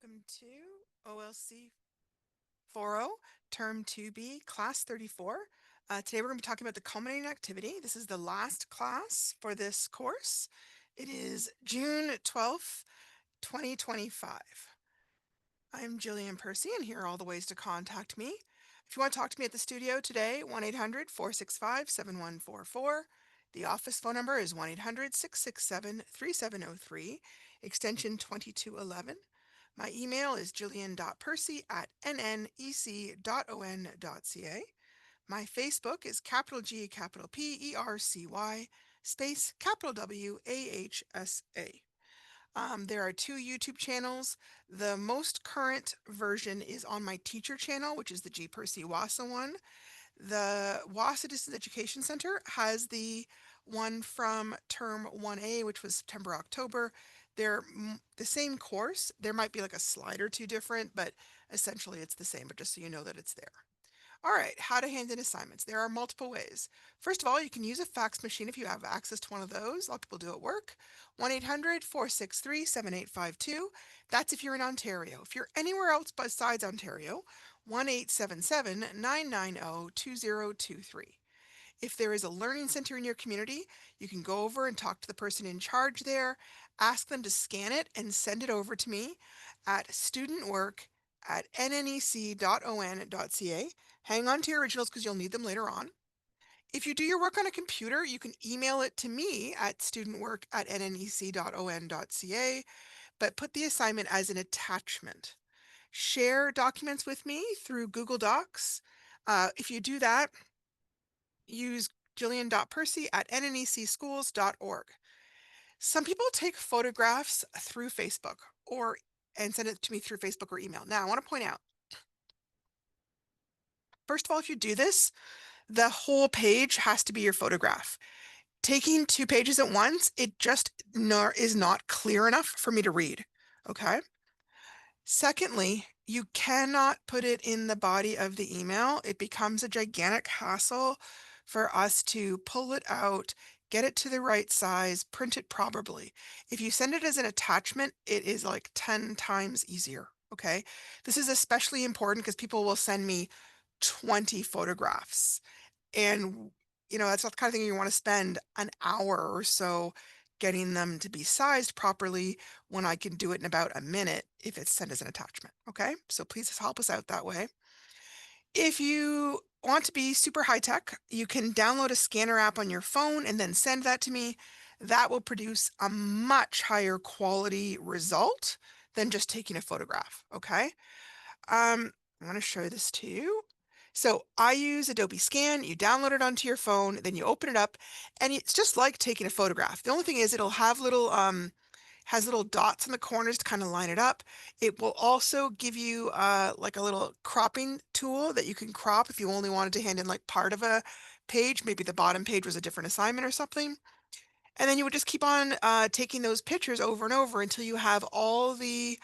Welcome to OLC 40, Term 2B, Class 34. Today we're going to be talking about the culminating activity. This is the last class for this course. It is June 12th, 2025. I'm Jillian Percy, and here are all the ways to contact me. If you want to talk to me at the studio today, 1-800-465-7144. The office phone number is 1-800-667-3703, extension 2211. My email is jillian.percy@nnec.on.ca. My Facebook is capital G, capital P, ERCY, space, capital W, AHSA. There are two YouTube channels. The most current version is on my teacher channel, which is the G. Percy WASA one. The WASA Distance Education Center has the one from term 1A, which was September, October. They're the same course. There might be like a slide or two different, but essentially it's the same, but just so you know that it's there. All right, how to hand in assignments. There are multiple ways. First of all, you can use a fax machine if you have access to one of those. A lot of people do at work. 1-800-463-7852. That's if you're in Ontario. If you're anywhere else besides Ontario, 1-877-990-2023. If there is a learning center in your community, you can go over and talk to the person in charge there, ask them to scan it and send it over to me at studentwork@nnec.on.ca. Hang on to your originals because you'll need them later on. If you do your work on a computer, you can email it to me at studentwork@nnec.on.ca, but put the assignment as an attachment. Share documents with me through Google Docs. If you do that, use jillian.percy@nnecschools.org. Some people take photographs through Facebook and send it to me through Facebook or email. Now, I want to point out, first of all, if you do this, the whole page has to be your photograph. Taking two pages at once, it just is not clear enough for me to read. Okay. Secondly, you cannot put it in the body of the email. It becomes a gigantic hassle for us to pull it out, get it to the right size, print it properly. If you send it as an attachment, it is like 10 times easier. Okay. This is especially important because people will send me 20 photographs. And, that's not the kind of thing you want to spend an hour or so getting them to be sized properly when I can do it in about a minute if it's sent as an attachment. Okay, so please help us out that way. If you want to be super high tech, you can download a scanner app on your phone and then send that to me. That will produce a much higher quality result than just taking a photograph. Okay. I want to show this to you. So I use Adobe Scan. You download it onto your phone, then you open it up, and it's just like taking a photograph. The only thing is it'll have little dots in the corners to kind of line it up. It will also give you like a little cropping tool that you can crop if you only wanted to hand in like part of a page. Maybe the bottom page was a different assignment or something. And then you would just keep on taking those pictures over and over until you have all the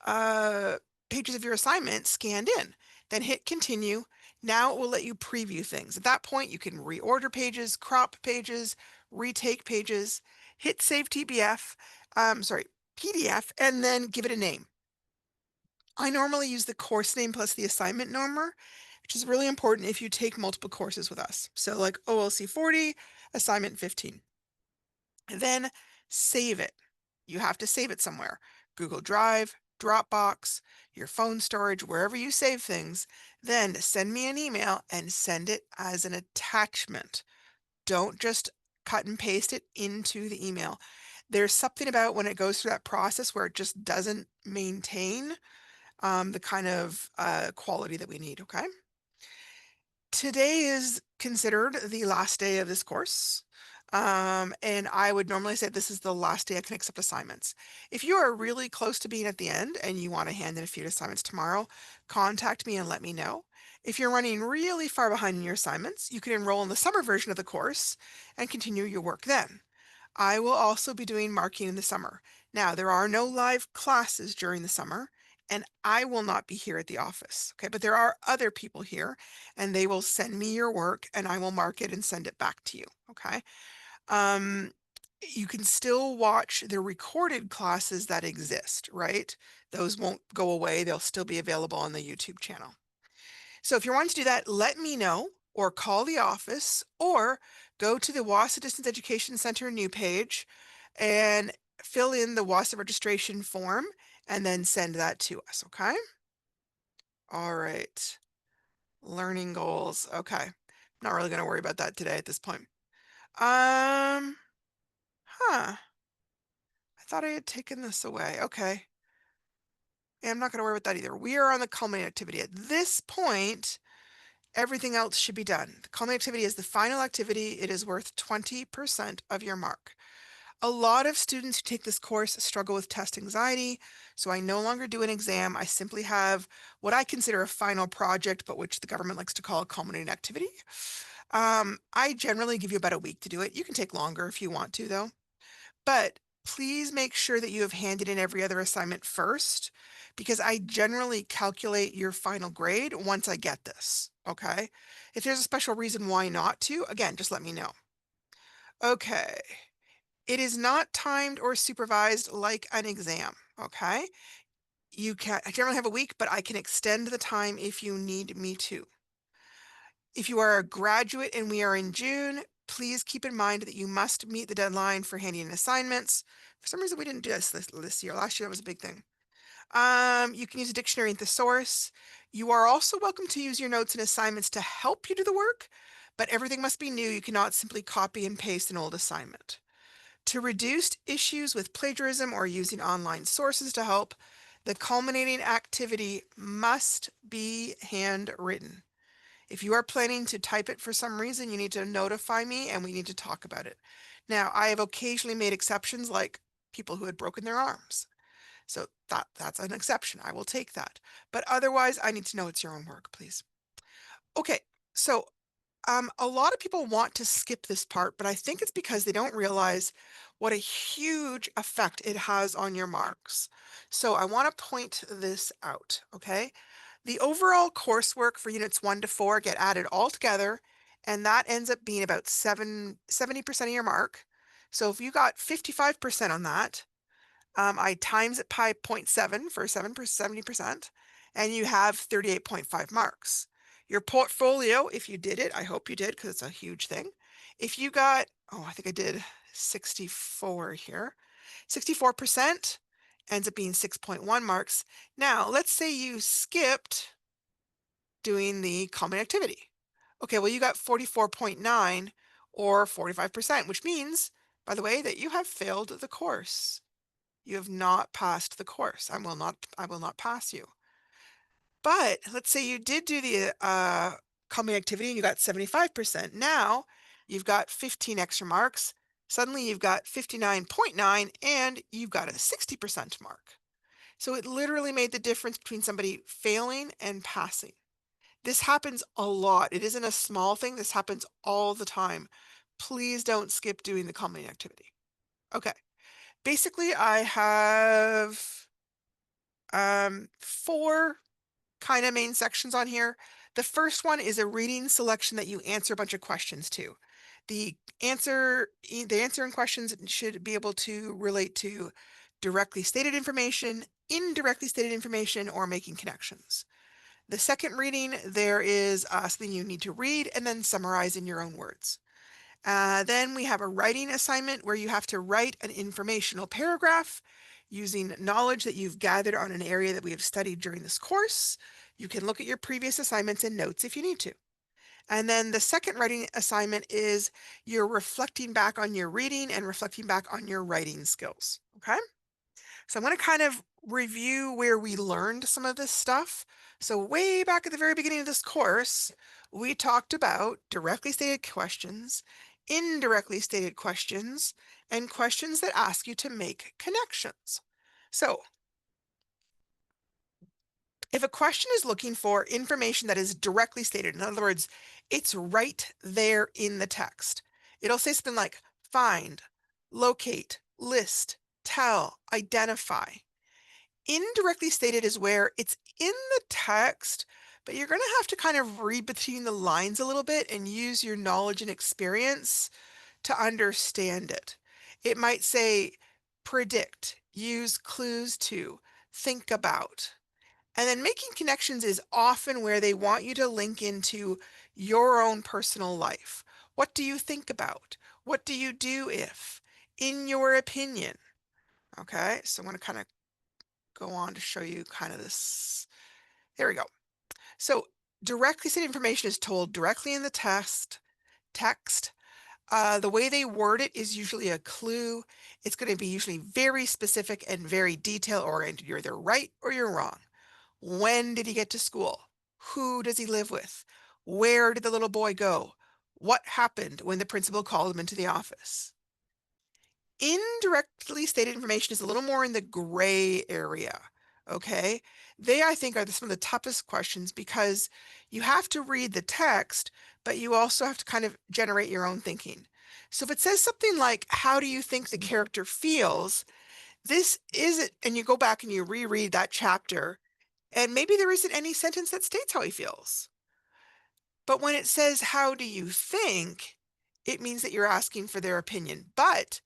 uh, pages of your assignment scanned in. Then hit continue. Now it will let you preview things. At that point, you can reorder pages, crop pages, retake pages, hit save PDF, and then give it a name. I normally use the course name plus the assignment number, which is really important if you take multiple courses with us. So like OLC 40, assignment 15. And then save it. You have to save it somewhere. Google Drive, Dropbox, your phone storage, wherever you save things. Then send me an email and send it as an attachment. Don't just cut and paste it into the email. There's something about when it goes through that process where it just doesn't maintain the kind of quality that we need, okay? Today is considered the last day of this course. And I would normally say this is the last day I can accept assignments. If you are really close to being at the end and you want to hand in a few assignments tomorrow, contact me and let me know. If you're running really far behind in your assignments, you can enroll in the summer version of the course and continue your work then. I will also be doing marking in the summer. Now, there are no live classes during the summer, and I will not be here at the office. Okay, but there are other people here, and they will send me your work, and I will mark it and send it back to you. Okay. Um, you can still watch the recorded classes that exist, right? Those won't go away. They'll still be available on the YouTube channel. So if you're wanting to do that, let me know or call the office or go to the WASA Distance Education Center new page and fill in the WASA registration form and then send that to us, okay? All right. Learning goals. Okay. Not really going to worry about that today at this point. Huh. I thought I had taken this away. Okay. Yeah, I'm not going to worry about that either. We are on the culminating activity. At this point, everything else should be done. The culminating activity is the final activity. It is worth 20% of your mark. A lot of students who take this course struggle with test anxiety, so I no longer do an exam. I simply have what I consider a final project, but which the government likes to call a culminating activity. I generally give you about a week to do it. You can take longer if you want to, though. But please make sure that you have handed in every other assignment first, because I generally calculate your final grade once I get this, okay? If there's a special reason why not to, again, just let me know. Okay. It is not timed or supervised like an exam, okay? I generally have a week, but I can extend the time if you need me to. If you are a graduate and we are in June, please keep in mind that you must meet the deadline for handing in assignments. For some reason, we didn't do this year. Last year, that was a big thing. You can use a dictionary and thesaurus. You are also welcome to use your notes and assignments to help you do the work, but everything must be new. You cannot simply copy and paste an old assignment. To reduce issues with plagiarism or using online sources to help, the culminating activity must be handwritten. If you are planning to type it for some reason, you need to notify me and we need to talk about it. Now, I have occasionally made exceptions like people who had broken their arms. So that's an exception. I will take that. But otherwise, I need to know it's your own work, please. Okay, so a lot of people want to skip this part, but I think it's because they don't realize what a huge effect it has on your marks. So I want to point this out, okay? The overall coursework for units 1 to 4 get added all together, and that ends up being about 70% of your mark. So if you got 55% on that, I times it by 0.7 for 70%, and you have 38.5 marks. Your portfolio, if you did it, I hope you did because it's a huge thing. If you got, oh, I think I did 64 here, 64% ends up being 6.1 marks. Now, let's say you skipped doing the common activity. Okay, well, you got 44.9 or 45%, which means, by the way, that you have failed the course. You have not passed the course. I will not pass you. But let's say you did do the common activity and you got 75%. Now you've got 15 extra marks. Suddenly you've got 59.9 and you've got a 60% mark. So it literally made the difference between somebody failing and passing. This happens a lot. It isn't a small thing. This happens all the time. Please don't skip doing the common activity. Okay. Basically, I have 4 kind of main sections on here. The first one is a reading selection that you answer a bunch of questions to. The answering questions should be able to relate to directly stated information, indirectly stated information, or making connections. The second reading, there is something you need to read and then summarize in your own words. Then we have a writing assignment where you have to write an informational paragraph using knowledge that you've gathered on an area that we have studied during this course. You can look at your previous assignments and notes if you need to. And then the second writing assignment is you're reflecting back on your reading and reflecting back on your writing skills. Okay? So I'm going to kind of review where we learned some of this stuff. So way back at the very beginning of this course, we talked about directly stated questions, indirectly stated questions, and questions that ask you to make connections. So if a question is looking for information that is directly stated, in other words, it's right there in the text, it'll say something like find, locate, list, tell, identify. Indirectly stated is where it's in the text, but you're going to have to kind of read between the lines a little bit and use your knowledge and experience to understand it. It might say predict, use clues to, think about. And then making connections is often where they want you to link into your own personal life. What do you think about? What do you do if? In your opinion. Okay, so I'm going to kind of go on to show you kind of this. There we go. So directly stated information is told directly in the text. The way they word it is usually a clue. It's going to be usually very specific and very detail oriented. You're either right or you're wrong. When did he get to school? Who does he live with? Where did the little boy go? What happened when the principal called him into the office? Indirectly stated information is a little more in the gray area. Okay. They, I think, are some of the toughest questions because you have to read the text, but you also have to kind of generate your own thinking. So if it says something like, how do you think the character feels? This isn't, and you go back and you reread that chapter, and maybe there isn't any sentence that states how he feels. But when it says, how do you think? It means that you're asking for their opinion. But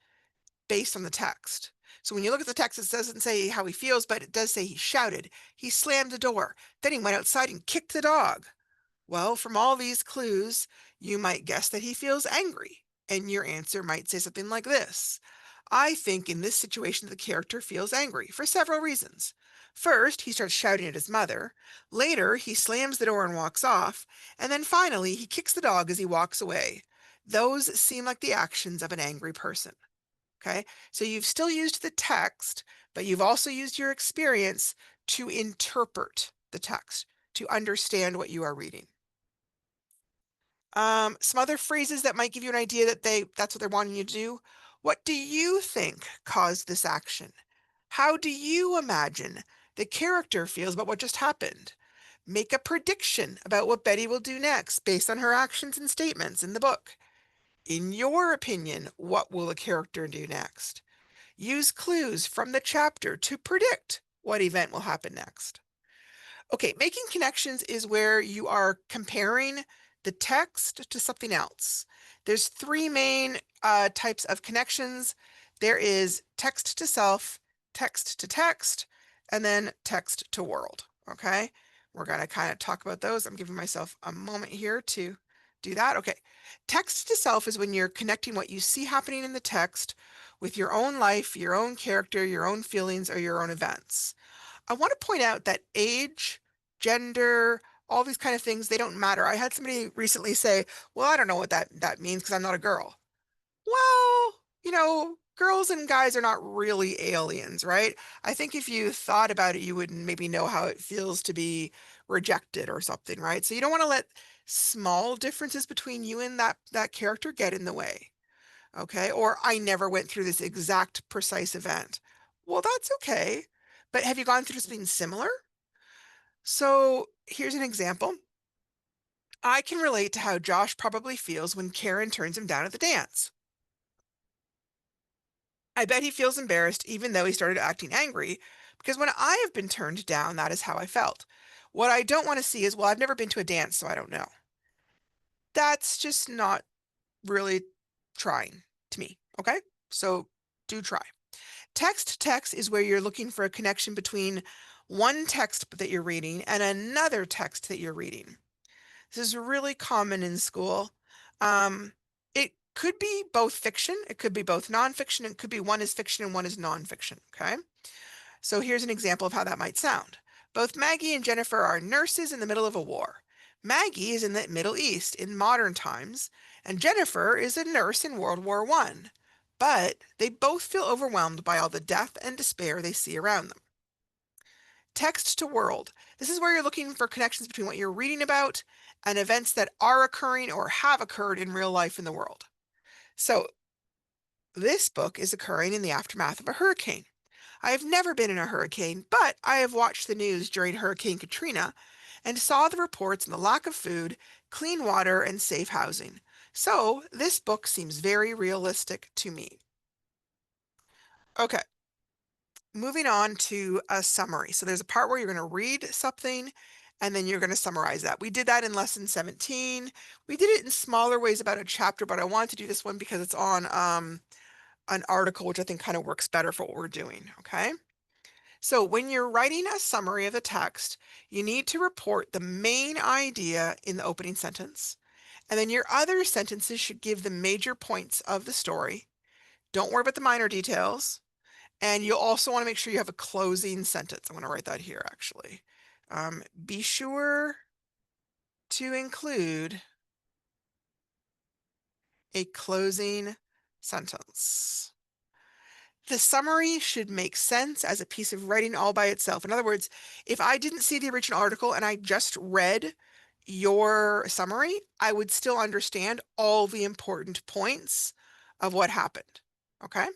based on the text. So when you look at the text, it doesn't say how he feels, but it does say he shouted, he slammed the door, then he went outside and kicked the dog. Well, from all these clues, you might guess that he feels angry, and your answer might say something like this. I think in this situation the character feels angry for several reasons. First, he starts shouting at his mother. Later, he slams the door and walks off. And then finally, he kicks the dog as he walks away. Those seem like the actions of an angry person. Okay, so you've still used the text, but you've also used your experience to interpret the text, to understand what you are reading. Some other phrases that might give you an idea that that's what they're wanting you to do. What do you think caused this action? How do you imagine the character feels about what just happened? Make a prediction about what Betty will do next based on her actions and statements in the book. In your opinion, what will the character do next? Use clues from the chapter to predict what event will happen next. Okay, making connections is where you are comparing the text to something else. There's three main types of connections. There is text to self, text to text, and then text to world. Okay, we're going to kind of talk about those. I'm giving myself a moment here to do that. Okay, text to self is when you're connecting what you see happening in the text with your own life, your own character, your own feelings, or your own events. I want to point out that age, gender, all these kind of things, they don't matter. I had somebody recently say, well, I don't know what that means because I'm not a girl. Well, girls and guys are not really aliens, right? I think if you thought about it, you would maybe know how it feels to be rejected or something, right? So you don't want to let small differences between you and that character get in the way. Okay, or I never went through this exact precise event. Well, that's okay. But have you gone through something similar? So here's an example. I can relate to how Josh probably feels when Karen turns him down at the dance. I bet he feels embarrassed even though he started acting angry, because when I have been turned down, that is how I felt. What I don't want to see is, well, I've never been to a dance, so I don't know. That's just not really trying to me. Okay, so do try. Text to text is where you're looking for a connection between one text that you're reading and another text that you're reading. This is really common in school. It could be both fiction, it could be both nonfiction, it could be one is fiction and one is nonfiction. Okay, so here's an example of how that might sound. Both Maggie and Jennifer are nurses in the middle of a war. Maggie is in the Middle East in modern times, and Jennifer is a nurse in World War I. But they both feel overwhelmed by all the death and despair they see around them. Text to world. This is where you're looking for connections between what you're reading about and events that are occurring or have occurred in real life in the world. So this book is occurring in the aftermath of a hurricane. I have never been in a hurricane, but I have watched the news during Hurricane Katrina and saw the reports on the lack of food, clean water, and safe housing. So this book seems very realistic to me. Okay, moving on to a summary. So there's a part where you're going to read something and then you're going to summarize that. We did that in lesson 17. We did it in smaller ways about a chapter, but I wanted to do this one because it's on an article, which I think kind of works better for what we're doing, okay? So when you're writing a summary of the text, you need to report the main idea in the opening sentence, and then your other sentences should give the major points of the story. Don't worry about the minor details. And you'll also want to make sure you have a closing sentence. I'm going to write that here actually. Be sure to include a closing sentence. The summary should make sense as a piece of writing all by itself. In other words, if I didn't see the original article and I just read your summary, I would still understand all the important points of what happened. Okay?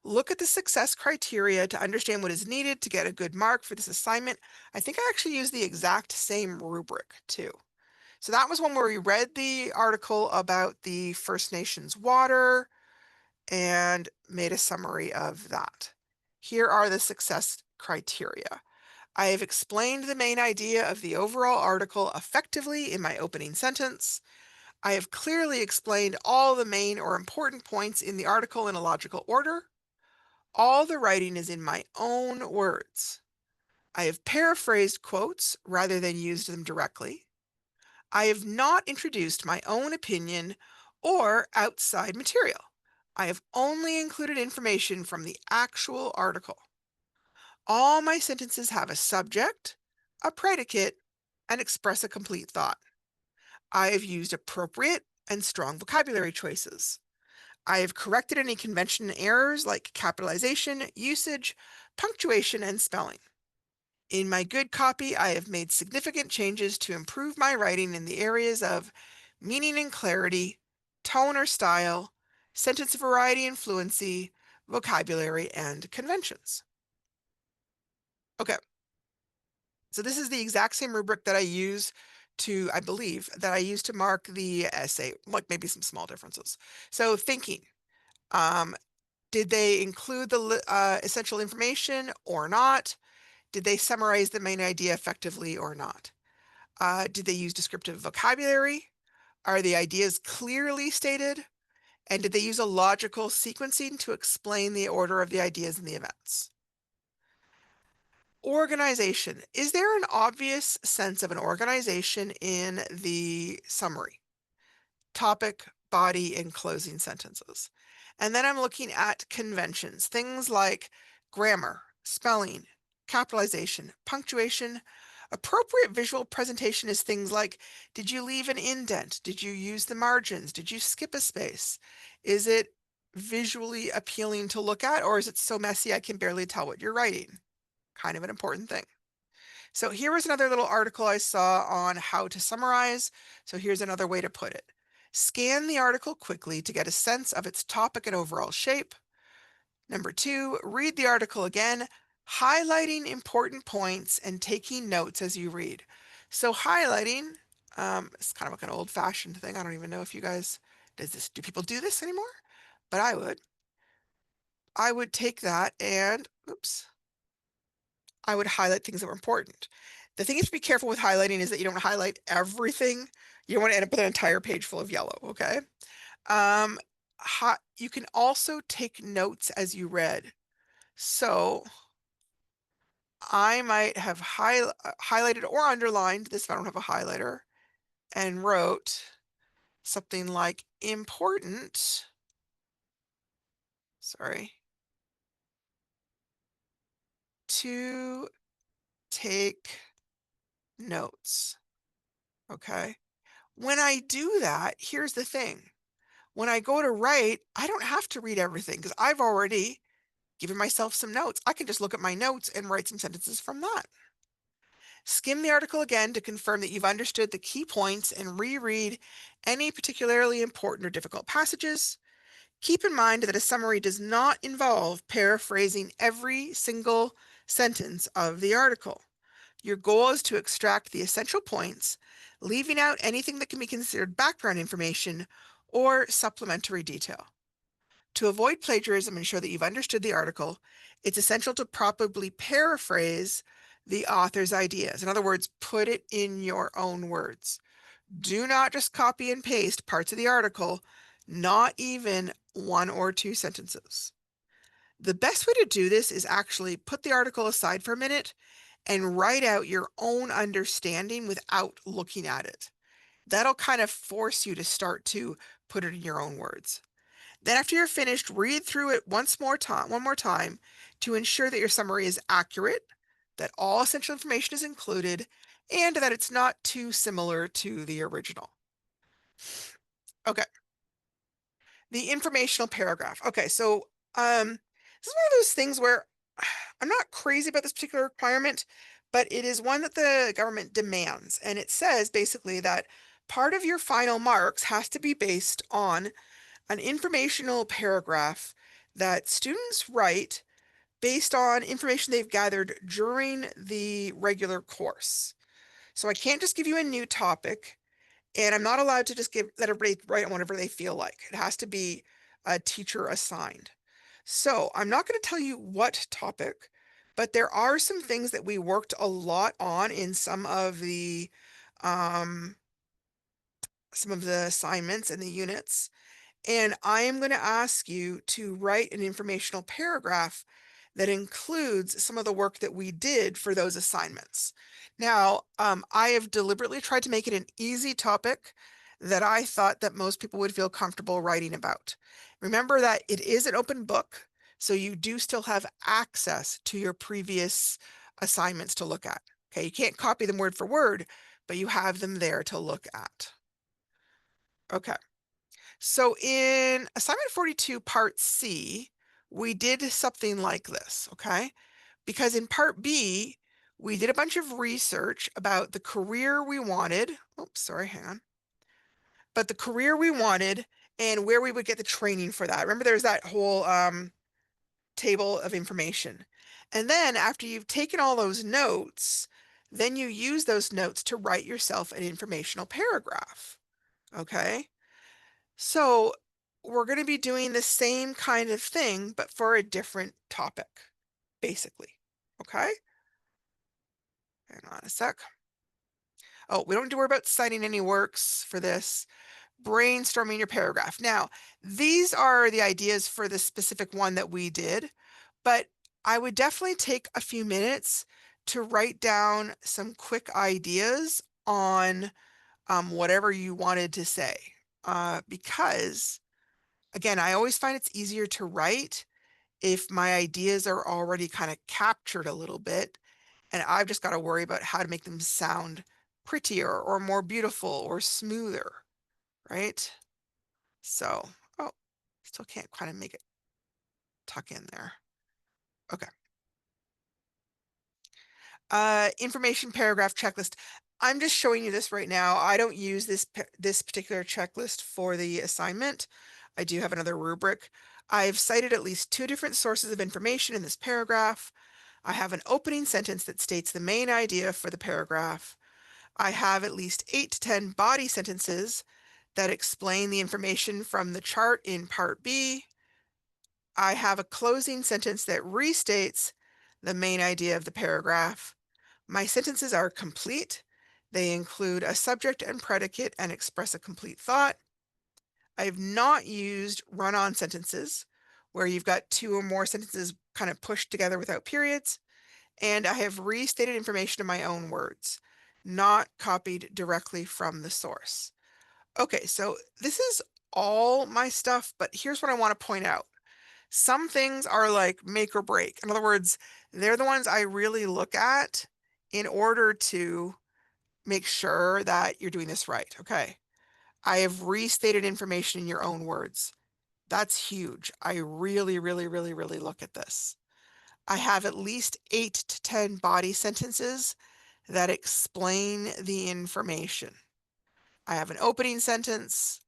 Look at the success criteria to understand what is needed to get a good mark for this assignment. I think I actually used the exact same rubric too. So that was one where we read the article about the First Nations water and made a summary of that. Here are the success criteria. I have explained the main idea of the overall article effectively in my opening sentence. I have clearly explained all the main or important points in the article in a logical order. All the writing is in my own words. I have paraphrased quotes rather than used them directly. I have not introduced my own opinion or outside material. I have only included information from the actual article. All my sentences have a subject, a predicate, and express a complete thought. I have used appropriate and strong vocabulary choices. I have corrected any convention errors like capitalization, usage, punctuation, and spelling. In my good copy, I have made significant changes to improve my writing in the areas of meaning and clarity, tone or style, sentence variety and fluency, vocabulary, and conventions. Okay, so this is the exact same rubric that I use to, I believe, that I use to mark the essay, like maybe some small differences. So thinking, did they include the essential information or not? Did they summarize the main idea effectively or not? Did they use descriptive vocabulary? Are the ideas clearly stated? And did they use a logical sequencing to explain the order of the ideas and the events? Organization. Is there an obvious sense of an organization in the summary? Topic, body, and closing sentences. And then I'm looking at conventions, things like grammar, spelling, capitalization, punctuation. Appropriate visual presentation is things like, did you leave an indent? Did you use the margins? Did you skip a space? Is it visually appealing to look at, or is it so messy I can barely tell what you're writing? Kind of an important thing. So here was another little article I saw on how to summarize. So here's another way to put it. Scan the article quickly to get a sense of its topic and overall shape. Number 2, read the article again, highlighting important points and taking notes as you read. So highlighting, it's kind of like an old-fashioned thing. I don't even know if you guys, do people do this anymore? But I would. I would take that and, oops, I would highlight things that were important. The thing you have to be careful with highlighting is that you don't highlight everything. You don't want to end up with an entire page full of yellow, okay? You can also take notes as you read. So I might have highlighted or underlined this if I don't have a highlighter and wrote something like important, sorry, to take notes, okay? When I do that, here's the thing. When I go to write, I don't have to read everything because I've already given myself some notes. I can just look at my notes and write some sentences from that. Skim the article again to confirm that you've understood the key points and reread any particularly important or difficult passages. Keep in mind that a summary does not involve paraphrasing every single sentence of the article. Your goal is to extract the essential points, leaving out anything that can be considered background information or supplementary detail. To avoid plagiarism and ensure that you've understood the article, it's essential to properly paraphrase the author's ideas. In other words, put it in your own words. Do not just copy and paste parts of the article. not even 1 or 2 sentences. The best way to do this is actually put the article aside for a minute and write out your own understanding without looking at it. That'll kind of force you to start to put it in your own words. Then after you're finished, read through it one more time to ensure that your summary is accurate, that all essential information is included, and that it's not too similar to the original. Okay. The informational paragraph. Okay, so this is one of those things where I'm not crazy about this particular requirement, but it is one that the government demands. And it says basically that part of your final marks has to be based on an informational paragraph that students write based on information they've gathered during the regular course. So I can't just give you a new topic, and I'm not allowed to just let everybody write on whatever they feel like. It has to be a teacher assigned. So I'm not going to tell you what topic, but there are some things that we worked a lot on in um, some of the assignments and the units. And I am going to ask you to write an informational paragraph that includes some of the work that we did for those assignments. Now, I have deliberately tried to make it an easy topic that I thought that most people would feel comfortable writing about. Remember that it is an open book, so you do still have access to your previous assignments to look at. Okay, you can't copy them word for word, but you have them there to look at. Okay. So in assignment 42, part C, we did something like this, okay? Because in part B, we did a bunch of research about the career we wanted. Oops, sorry, hang on. But the career we wanted and where we would get the training for that. Remember, there's that whole table of information. And then after you've taken all those notes, then you use those notes to write yourself an informational paragraph, okay? So we're going to be doing the same kind of thing, but for a different topic, basically. Okay? Hang on a sec. Oh, we don't have to worry about citing any works for this. Brainstorming your paragraph. Now, these are the ideas for the specific one that we did, but I would definitely take a few minutes to write down some quick ideas on whatever you wanted to say. Because again, I always find it's easier to write if my ideas are already kind of captured a little bit, and I've just got to worry about how to make them sound prettier or more beautiful or smoother, right? So, oh, still can't kind of make it tuck in there. Okay. Information paragraph checklist. I'm just showing you this right now. I don't use this particular checklist for the assignment. I do have another rubric. I've cited at least 2 different sources of information in this paragraph. I have an opening sentence that states the main idea for the paragraph. I have at least 8 to 10 body sentences that explain the information from the chart in part B. I have a closing sentence that restates the main idea of the paragraph. My sentences are complete. They include a subject and predicate and express a complete thought. I have not used run-on sentences where you've got 2 or more sentences kind of pushed together without periods. And I have restated information in my own words, not copied directly from the source. Okay, so this is all my stuff, but here's what I want to point out. Some things are like make or break. In other words, they're the ones I really look at in order to make sure that you're doing this right. Okay. I have restated information in your own words. That's huge. I really, really, really, really look at this. I have at least 8 to 10 body sentences that explain the information. I have an opening sentence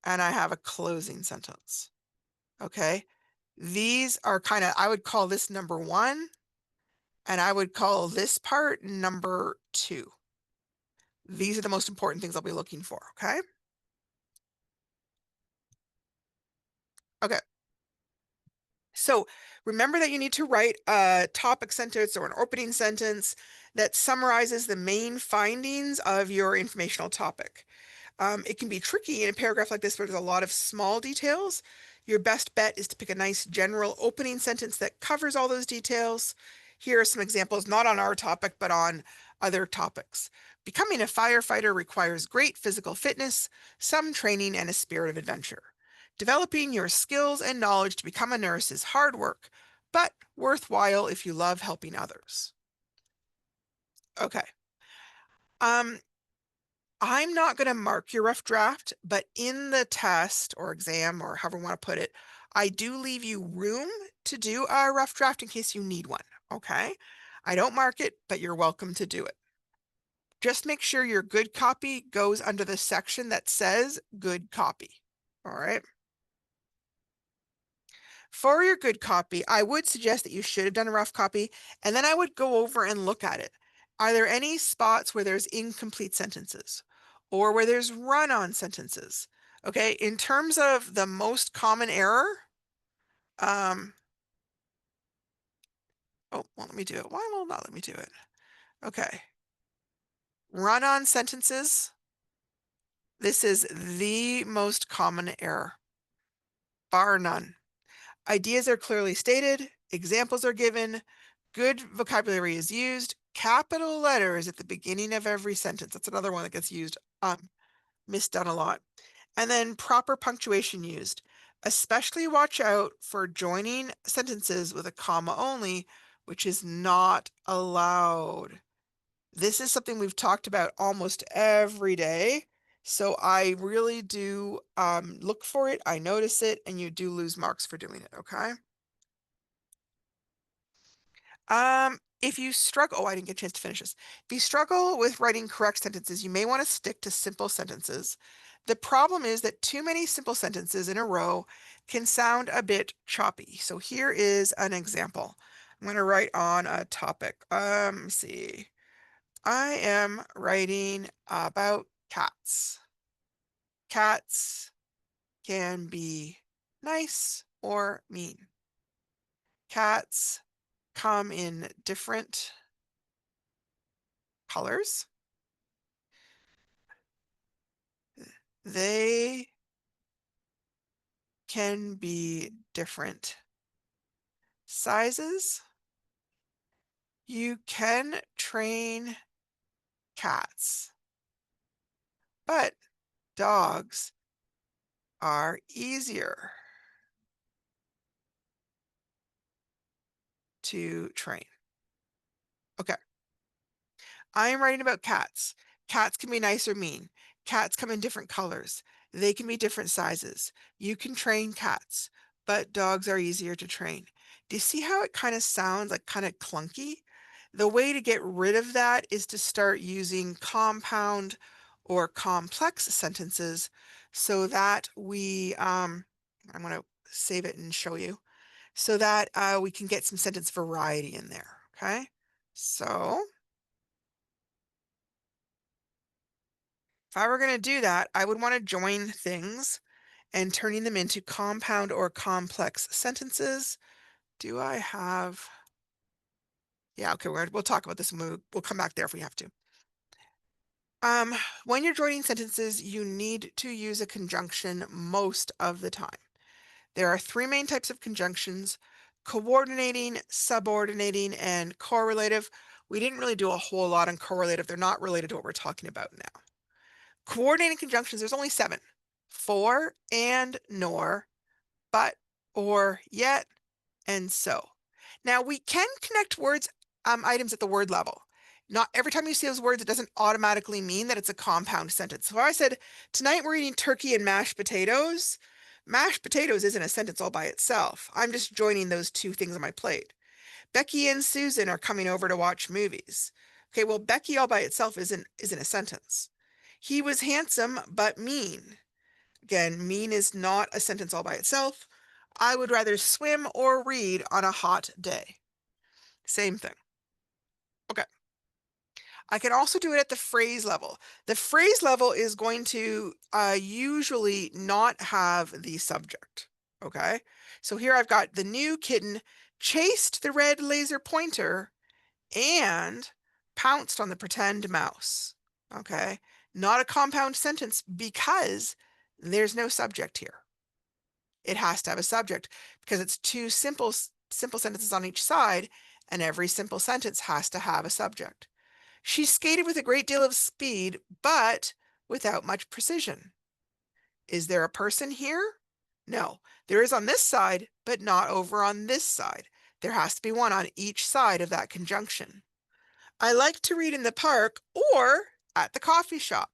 and I have a closing sentence. Okay. These are kind of, I would call this number 1, and I would call this part number 2. These are the most important things I'll be looking for, okay? Okay. So remember that you need to write a topic sentence or an opening sentence that summarizes the main findings of your informational topic. It can be tricky in a paragraph like this where there's a lot of small details. Your best bet is to pick a nice general opening sentence that covers all those details. Here are some examples, not on our topic, but on other topics. Becoming a firefighter requires great physical fitness, some training, and a spirit of adventure. Developing your skills and knowledge to become a nurse is hard work, but worthwhile if you love helping others. Okay. Um, I'm not going to mark your rough draft, but in the test or exam or however you want to put it, I do leave you room to do a rough draft in case you need one. Okay. I don't mark it, but you're welcome to do it. Just make sure your good copy goes under the section that says good copy. All right. For your good copy, I would suggest that you should have done a rough copy, and then I would go over and look at it. Are there any spots where there's incomplete sentences or where there's run-on sentences? Okay, in terms of the most common error, oh, well, let me do it. Why will not let me do it? Okay, run-on sentences. This is the most common error, bar none. Ideas are clearly stated, examples are given, good vocabulary is used, capital letters at the beginning of every sentence. That's another one that gets used, misdone a lot. And then proper punctuation used. Especially watch out for joining sentences with a comma only, which is not allowed. This is something we've talked about almost every day. So I really do look for it. I notice it, and you do lose marks for doing it, okay? If you struggle, oh, I didn't get a chance to finish this. If you struggle with writing correct sentences, you may want to stick to simple sentences. The problem is that too many simple sentences in a row can sound a bit choppy. So here is an example. I'm going to write on a topic. Let's see. I am writing about cats. Cats can be nice or mean. Cats come in different colors. They can be different sizes. You can train cats, but dogs are easier to train. Okay. I am writing about cats. Cats can be nice or mean. Cats come in different colors. They can be different sizes. You can train cats, but dogs are easier to train. Do you see how it kind of sounds like kind of clunky? The way to get rid of that is to start using compound or complex sentences so that I'm going to save it and show you, so that we can get some sentence variety in there, okay? So if I were going to do that, I would want to join things and turning them into compound or complex sentences. Do I have? Yeah, okay, we'll talk about this and we'll come back there if we have to. When you're joining sentences, you need to use a conjunction most of the time. There are three main types of conjunctions: coordinating, subordinating, and correlative. We didn't really do a whole lot on correlative. They're not related to what we're talking about now. Coordinating conjunctions, there's only 7. For, and, nor, but, or, yet, and so. Now we can connect words, items at the word level. Not every time you see those words, it doesn't automatically mean that it's a compound sentence. So if I said, tonight we're eating turkey and mashed potatoes isn't a sentence all by itself. I'm just joining those two things on my plate. Becky and Susan are coming over to watch movies. Okay, well, Becky all by itself isn't a sentence. He was handsome but mean. Again, mean is not a sentence all by itself. I would rather swim or read on a hot day. Same thing. Okay. I can also do it at the phrase level. The phrase level is going to usually not have the subject. Okay. So here I've got the new kitten chased the red laser pointer and pounced on the pretend mouse. Okay. not a compound sentence because there's no subject here. It has to have a subject because it's two simple sentences on each side, and every simple sentence has to have a subject. She skated with a great deal of speed, but without much precision. Is there a person here? No, there is on this side, but not over on this side. There has to be one on each side of that conjunction. I like to read in the park or at the coffee shop.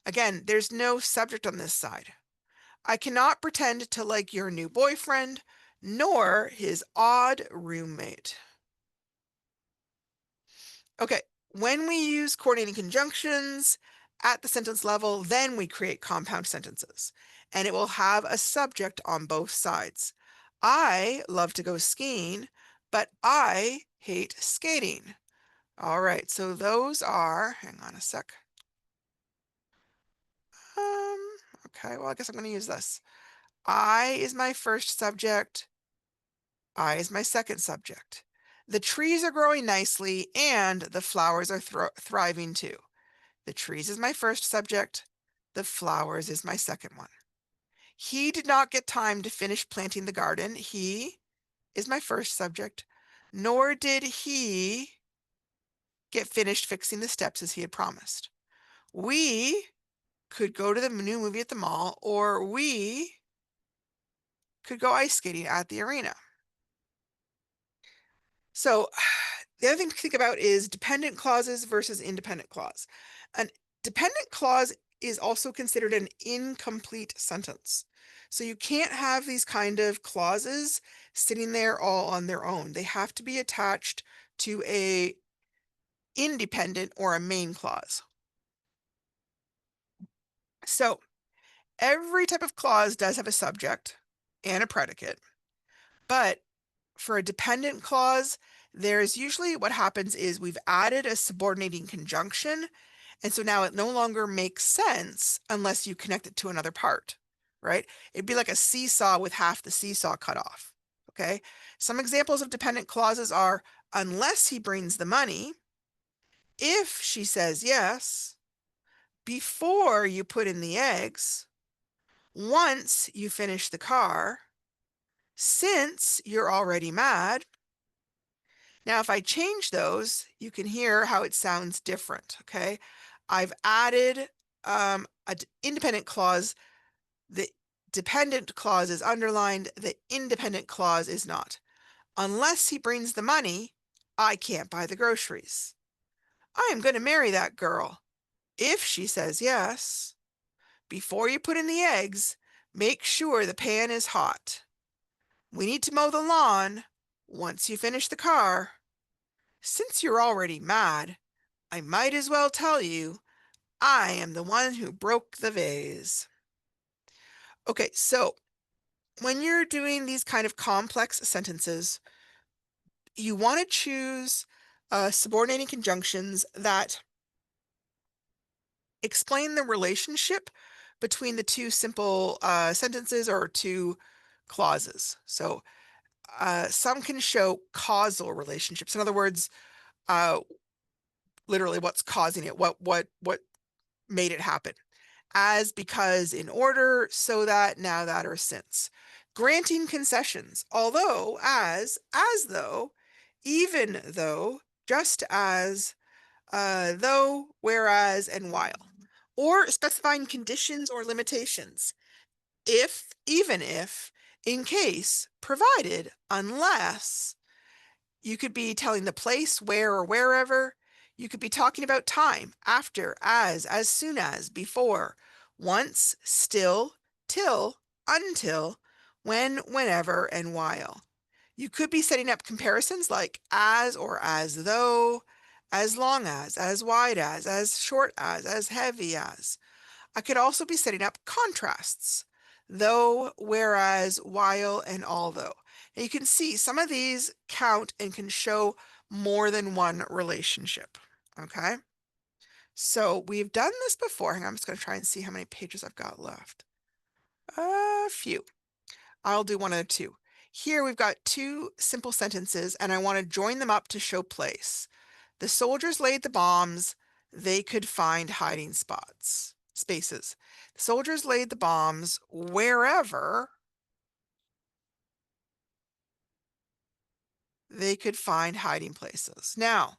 Again, there's no subject on this side. I cannot pretend to like your new boyfriend, nor his odd roommate. Okay, when we use coordinating conjunctions at the sentence level, then we create compound sentences, and it will have a subject on both sides. I love to go skiing, but I hate skating. All right, so those are, hang on a sec. Okay, well, I guess I'm going to use this. I is my first subject. I is my second subject. The trees are growing nicely and the flowers are thriving too. The trees is my first subject. The flowers is my second one. He did not get time to finish planting the garden. He is my first subject. Nor did he get finished fixing the steps as he had promised. We could go to the new movie at the mall, or we could go ice skating at the arena. So the other thing to think about is dependent clauses versus independent clause. An dependent clause is also considered an incomplete sentence. So you can't have these kind of clauses sitting there all on their own. They have to be attached to a independent or a main clause. So every type of clause does have a subject and a predicate, but for a dependent clause, there's usually what happens is we've added a subordinating conjunction, and so now it no longer makes sense unless you connect it to another part, right? It'd be like a seesaw with half the seesaw cut off, okay? Some examples of dependent clauses are unless he brings the money, if she says yes, before you put in the eggs, once you finish the car, since you're already mad. Now, if I change those, you can hear how it sounds different, okay? I've added an independent clause. The dependent clause is underlined. The independent clause is not. Unless he brings the money, I can't buy the groceries. I am going to marry that girl. If she says yes, before you put in the eggs, make sure the pan is hot. We need to mow the lawn once you finish the car. Since you're already mad, I might as well tell you I am the one who broke the vase. Okay, so when you're doing these kind of complex sentences, you want to choose subordinating conjunctions that explain the relationship between the two simple sentences or two clauses. So some can show causal relationships. In other words, literally what's causing it, what made it happen. As, because, in order, so that, now that, or since. Granting concessions, although, as though, even though, just as, though, whereas, and while. Or specifying conditions or limitations. If, even if, in case, provided, unless. You could be telling the place, where, or wherever. You could be talking about time, after, as soon as, before, once, still, till, until, when, whenever, and while. You could be setting up comparisons like as or as though, as long as wide as short as heavy as. I could also be setting up contrasts, though, whereas, while, and although. And you can see some of these count and can show more than one relationship, okay? So we've done this before. Hang on, I'm just going to try and see how many pages I've got left. A few. I'll do one of two. Here we've got two simple sentences, and I want to join them up to show place. The soldiers laid the bombs. they could find hiding spaces. The soldiers laid the bombs wherever they could find hiding places. Now,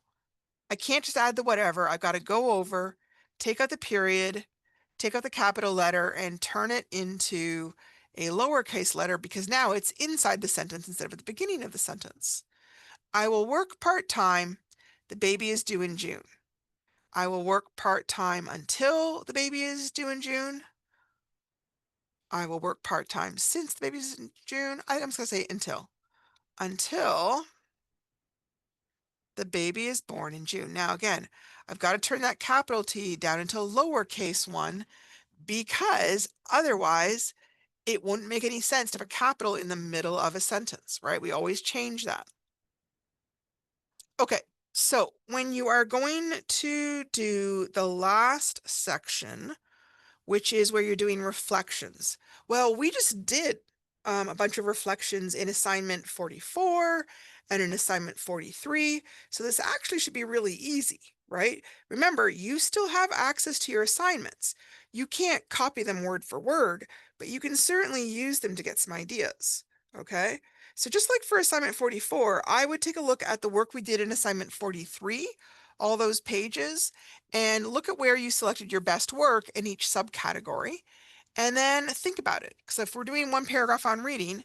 I can't just add the whatever. I've got to go over, take out the period, take out the capital letter, and turn it into a lowercase letter because now it's inside the sentence instead of at the beginning of the sentence. I will work part-time. The baby is due in June. I will work part-time until the baby is due in June. I will work part-time since the baby's in June. I'm just going to say until. Until the baby is born in June. Now, again, I've got to turn that capital T down into lowercase one because otherwise it wouldn't make any sense to have a capital in the middle of a sentence, right? We always change that. Okay, so when you are going to do the last section, which is where you're doing reflections. Well, we just did a bunch of reflections in assignment 44 and in assignment 43. So this actually should be really easy, right? Remember, you still have access to your assignments. You can't copy them word for word, but you can certainly use them to get some ideas, okay? So just like for assignment 44, I would take a look at the work we did in assignment 43, all those pages, and look at where you selected your best work in each subcategory, and then think about it. Because if we're doing one paragraph on reading,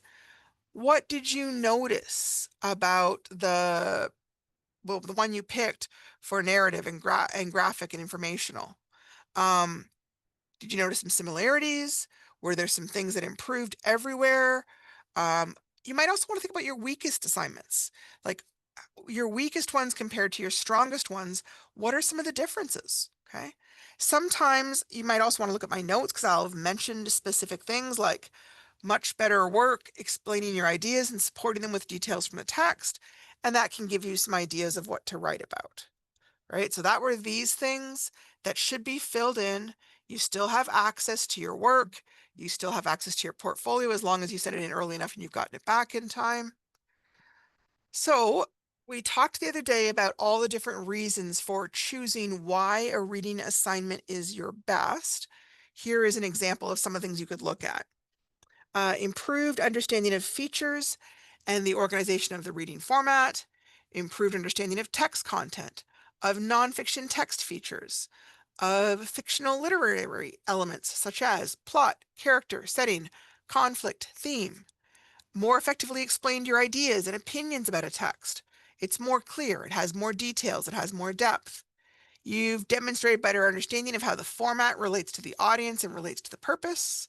what did you notice about the one you picked for narrative and graphic and informational? Um, did you notice some similarities? Were there some things that improved everywhere? Um, you might also want to think about your weakest assignments, like your weakest ones compared to your strongest ones. What are some of the differences? Okay. Sometimes you might also want to look at my notes because I'll have mentioned specific things like much better work explaining your ideas and supporting them with details from the text. And that can give you some ideas of what to write about, right? So that were these things that should be filled in. You still have access to your work. You still have access to your portfolio as long as you sent it in early enough and you've gotten it back in time. So we talked the other day about all the different reasons for choosing why a reading assignment is your best. Here is an example of some of the things you could look at. Improved understanding of features and the organization of the reading format, improved understanding of text content, of nonfiction text features, of fictional literary elements such as plot, character, setting, conflict, theme, more effectively explained your ideas and opinions about a text. It's more clear, it has more details, it has more depth. You've demonstrated better understanding of how the format relates to the audience and relates to the purpose.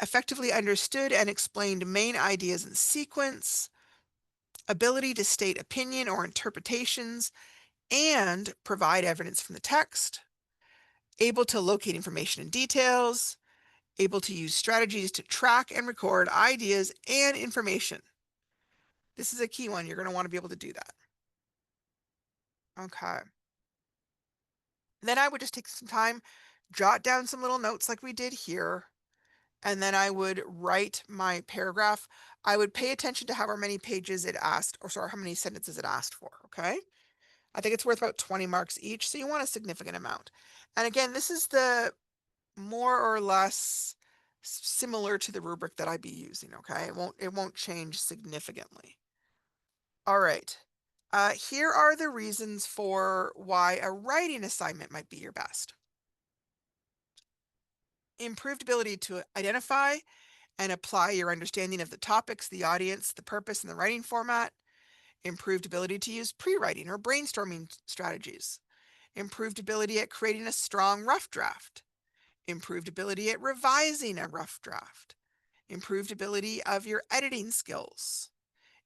Effectively understood and explained main ideas in sequence. Ability to state opinion or interpretations and provide evidence from the text. Able to locate information and details. Able to use strategies to track and record ideas and information. This is a key one. You're going to want to be able to do that. Okay. Then I would just take some time, jot down some little notes like we did here, and then I would write my paragraph. I would pay attention to how many pages it asked, or sorry, how many sentences it asked for, okay? I think it's worth about 20 marks each, so you want a significant amount. And again, this is the more or less similar to the rubric that I'd be using, okay? It won't change significantly. All right. Here are the reasons for why a writing assignment might be your best. Improved ability to identify and apply your understanding of the topics, the audience, the purpose, and the writing format. Improved ability to use pre-writing or brainstorming strategies. Improved ability at creating a strong rough draft. Improved ability at revising a rough draft. Improved ability of your editing skills.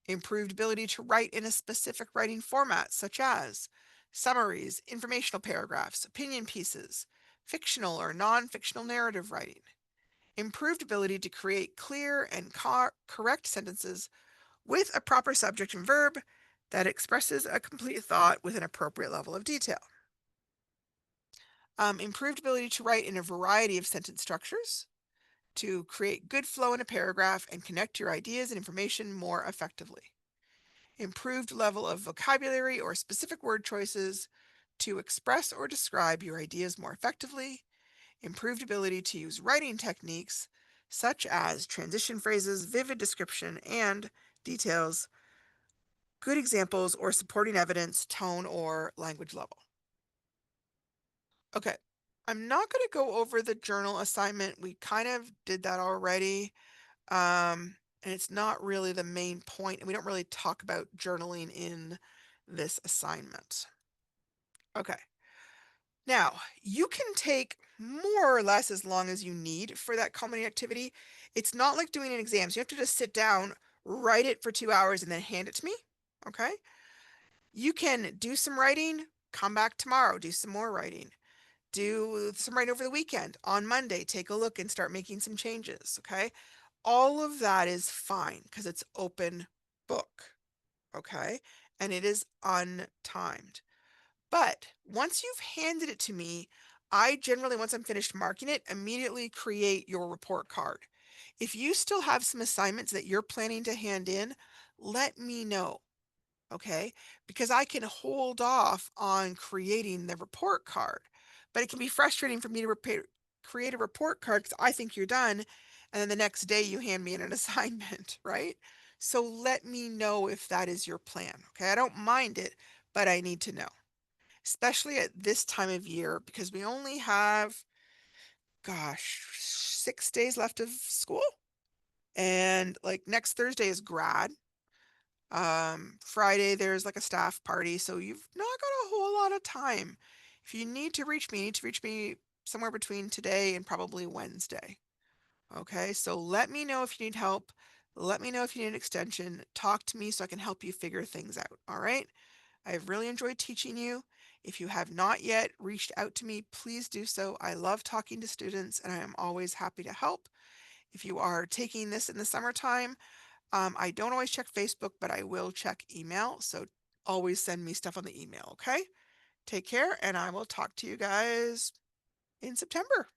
Improved ability to write in a specific writing format, such as summaries, informational paragraphs, opinion pieces, fictional or non-fictional narrative writing. Improved ability to create clear and correct sentences with a proper subject and verb that expresses a complete thought with an appropriate level of detail. Improved ability to write in a variety of sentence structures, to create good flow in a paragraph and connect your ideas and information more effectively. Improved level of vocabulary or specific word choices to express or describe your ideas more effectively, improved ability to use writing techniques such as transition phrases, vivid description, and details, good examples or supporting evidence, tone, or language level. Okay, I'm not going to go over the journal assignment. We kind of did that already. And it's not really the main point, and we don't really talk about journaling in this assignment. Okay. Now, you can take more or less as long as you need for that culminating activity. It's not like doing an exam. So you have to just sit down, write it for 2 hours, and then hand it to me. Okay. You can do some writing, come back tomorrow, do some more writing. Do some writing over the weekend. On Monday, take a look and start making some changes. Okay. All of that is fine because it's open book. Okay. And it is untimed. But once you've handed it to me, I generally, once I'm finished marking it, immediately create your report card. If you still have some assignments that you're planning to hand in, let me know, okay? Because I can hold off on creating the report card. But it can be frustrating for me to create a report card because I think you're done, and then the next day you hand me in an assignment, right? So let me know if that is your plan, okay? I don't mind it, but I need to know, especially at this time of year because we only have, gosh, 6 days left of school. And like next Thursday is grad. Friday there's like a staff party, so you've not got a whole lot of time. If you need to reach me, you need to reach me somewhere between today and probably Wednesday. Okay, so let me know if you need help. Let me know if you need an extension. Talk to me so I can help you figure things out. All right. I've really enjoyed teaching you. If you have not yet reached out to me, please do so. I love talking to students and I am always happy to help. If you are taking this in the summertime, I don't always check Facebook, but I will check email. So always send me stuff on the email, okay? Take care, and I will talk to you guys in September.